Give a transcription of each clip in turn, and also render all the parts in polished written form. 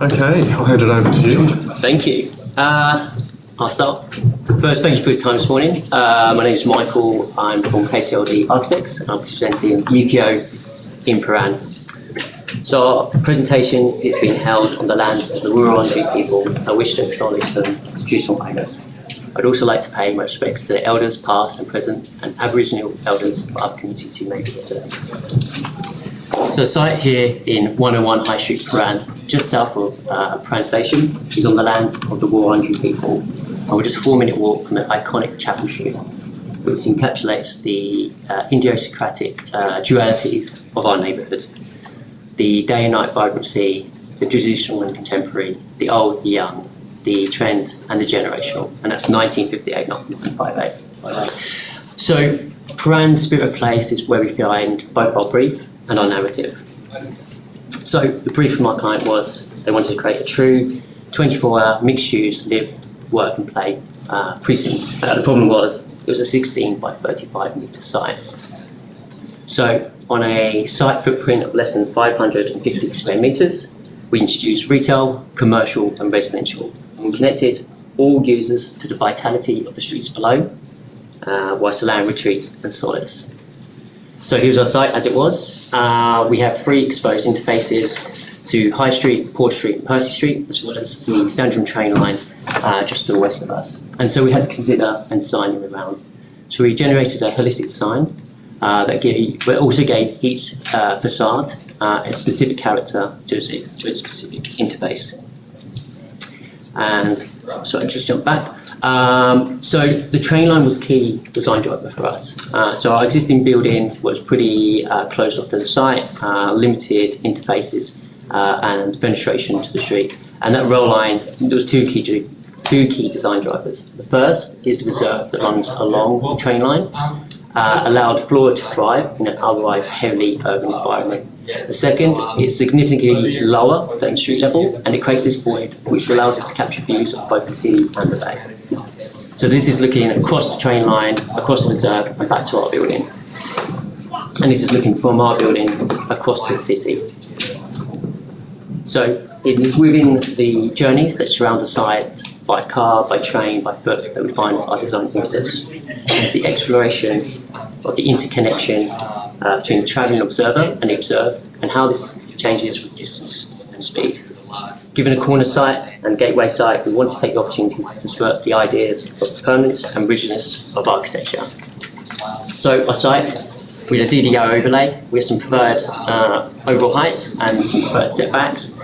Okay, I'll hand it over to you. Thank you. I'll start. First, thank you for your time this morning. My name is Michael. I'm from K2LD Architects, and I'm presenting Ukiyo in Prahran. So our presentation is being held on the lands of the Wurundjeri people. I wish to acknowledge them as traditional owners. I'd also like to pay my respects to the elders past and present and Aboriginal elders of other communities who may be here today. So the site here in 101 High Street, Prahran, just south of Prahran Station, is on the land of the Wurundjeri people. And we're just a 4-minute walk from the iconic Chapel Street, which encapsulates the idiosyncratic dualities of our neighbourhood. The day and night vibrancy, the traditional and contemporary, the old, the young, the trend and the generational. And that's 1958, not 1958. So Prahran's Spirit of Place is where we find both our brief and our narrative. So the brief from our client was they wanted to create a true 24-hour mixed-use live, work and play precinct. The problem was it was a 16 by 35 metre site. So on a site footprint of less than 550 square metres, we introduced retail, commercial and residential. And we connected all users to the vitality of the streets below, whilst allowing retreat and solace. So here's our site as it was. We have 3 exposed interfaces to High Street, Port Street and Percy Street, as well as the Sandringham train line just to the west of us. And so we had to consider and design in the round. So we generated a holistic design that also gave each facade a specific character to a specific interface. And so I just jump back. So the train line was key design driver for us. So our existing building was pretty closed off to the site, limited interfaces and penetration to the street. And that rail line, there was two key design drivers. The first is the reserve that runs along the train line, allowed flora to thrive in an otherwise heavily urban environment. The second is significantly lower than street level, and it creates this void which allows us to capture views of both the city and the bay. So this is looking across the train line, across the reserve and back to our building. And this is looking from our building across to the city. So it is within the journeys that surround the site, by car, by train, by foot, that we find our design impetus. It's the exploration of the interconnection between the travelling observer and the observed, and how this changes with distance and speed. Given a corner site and gateway site, we want to take the opportunity to subvert the ideas of permanence and rigidness of architecture. So our site, with a DDO overlay, we have some preferred overall heights and some preferred setbacks.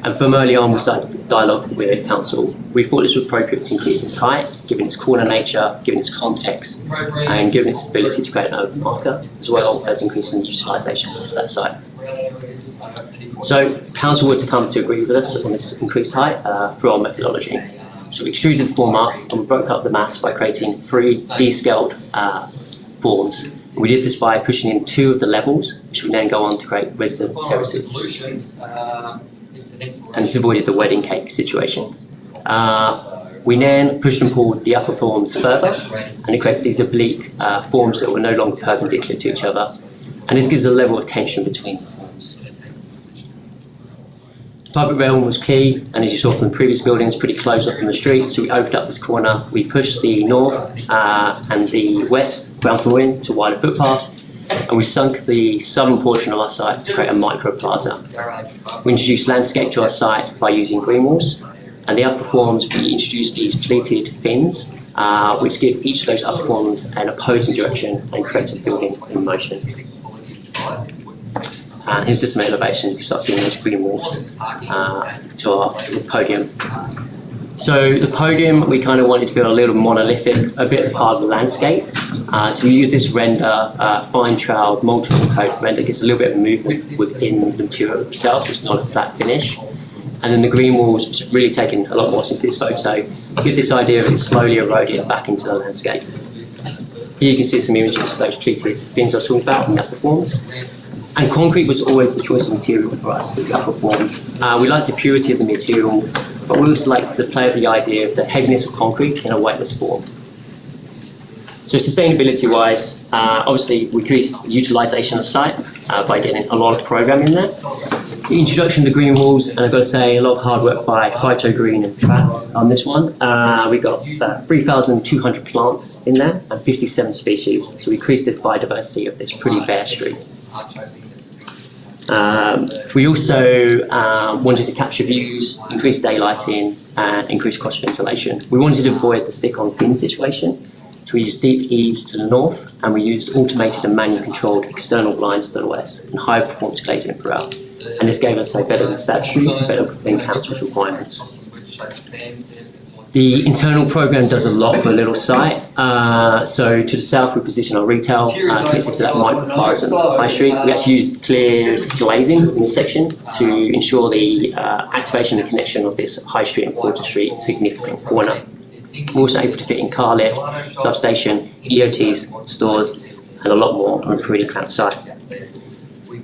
And from early on, we started dialogue with council. We thought this was appropriate to increase its height, given its corner nature, given its context, and given its ability to create an open marker, as well as increasing the utilisation of that site. So council were to come to agree with us on this increased height through our methodology. So we extruded the form up and we broke up the mass by creating 3 descaled forms. And we did this by pushing in 2 of the levels, which would then go on to create resident terraces. And this avoided the wedding cake situation. We then pushed and pulled the upper forms further, and it created these oblique forms that were no longer perpendicular to each other. And this gives a level of tension between the forms. The public realm was key, and as you saw from the previous buildings, pretty closed off from the street, so we opened up this corner. We pushed the north and the west ground floor in to wider footpaths, and we sunk the southern portion of our site to create a micro plaza. We introduced landscape to our site by using green walls, and the upper forms we introduced these pleated fins, which give each of those upper forms an opposing direction and create a building in motion. And here's just some elevation. You start seeing those green walls to our podium. So the podium, we kind of wanted to feel a little monolithic, a bit part of the landscape. So we use this render, fine trowel, multiple coat render, gets a little bit of movement within the material itself, so it's not a flat finish. And then the green walls, which have really taken a lot more since this photo, give this idea of it slowly eroding back into the landscape. Here you can see some images of those pleated fins I was talking about in the upper forms. And concrete was always the choice of material for us with the upper forms. We liked the purity of the material, but we also liked to play with the idea of the heaviness of concrete in a weightless form. So sustainability-wise, obviously we increased the utilisation of the site by getting a lot of programme in there. The introduction of the green walls, and I've got to say a lot of hard work by Phyto Green and Pratt on this one. We got 3,200 plants in there and 57 species, so we increased the biodiversity of this pretty bare street. We also wanted to capture views, increase daylighting, and increase cross ventilation. We wanted to avoid the stick-on fin situation, so we used deep eaves to the north, and we used automated and manually controlled external blinds to the west, and higher performance glazing throughout. And this gave us a better than statutory, better than council's requirements. The internal program does a lot for a little site. So to the south, we position our retail connected to that microplaza high street. We actually used clear glazing in this section to ensure the activation and connection of this high street and Porter Street significant corner. We're also able to fit in car lift, substation, EOTs, stores, and a lot more on a pretty cramped site.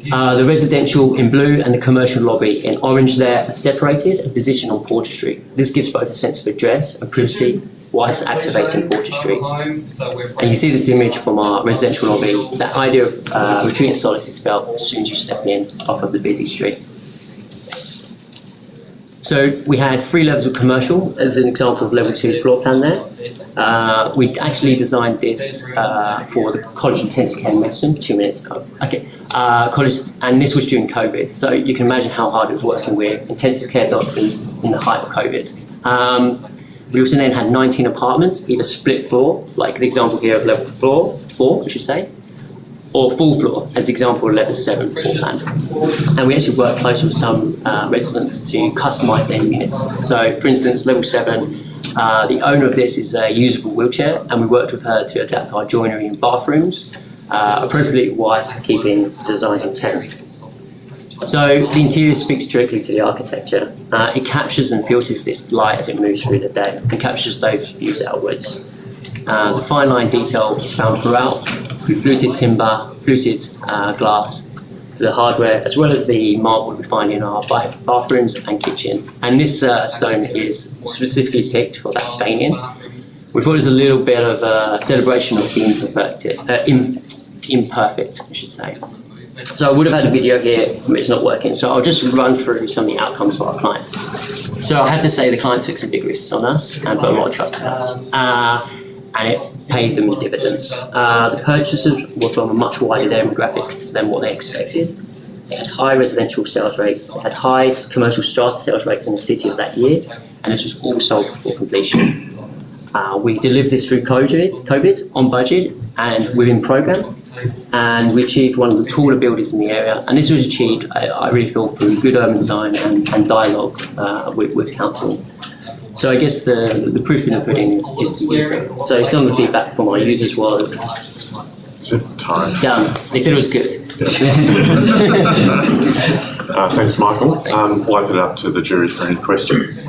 The residential in blue and the commercial lobby in orange there are separated and positioned on Porter Street. This gives both a sense of address and privacy whilst activating Porter Street. And you see this image from our residential lobby. That idea of retreat and solace is felt as soon as you step in off of the busy street. So we had 3 levels of commercial as an example of level 2 floor plan there. We actually designed this for the college intensive care medicine 2 minutes ago. Okay, college, and this was during COVID, so you can imagine how hard it was working with intensive care doctors in the height of COVID. We also then had 19 apartments, either split floor, like the example here of level 4, I should say, or full floor, as the example of level 7 floor plan. And we actually worked closely with some residents to customise their units. So, for instance, level 7, the owner of this is a usable wheelchair, and we worked with her to adapt our joinery and bathrooms appropriately whilst keeping design intent. So the interior speaks directly to the architecture. It captures and filters this light as it moves through the day and captures those views outwards. The fine line detail is found throughout. We fluted timber, fluted glass for the hardware, as well as the marble we find in our bathrooms and kitchen. And this stone is specifically picked for that veining. We thought it was a little bit of a celebration of the imperfect, I should say. So I would have had a video here, but it's not working. So I'll just run through some of the outcomes for our clients. So I have to say the client took some big risks on us and put a lot of trust in us. And it paid them dividends. The purchasers were from a much wider demographic than what they expected. They had high residential sales rates, they had high commercial strata sales rates in the city of that year, and this was all sold before completion. We delivered this through COVID on budget and within programme, and we achieved one of the taller buildings in the area, and this was achieved, I really feel, through good urban design and dialogue with council. So I guess the proof in the pudding is the user. So some of the feedback from our users was, done. They said it was good. Thanks, Michael. We'll open it up to the jury for any questions.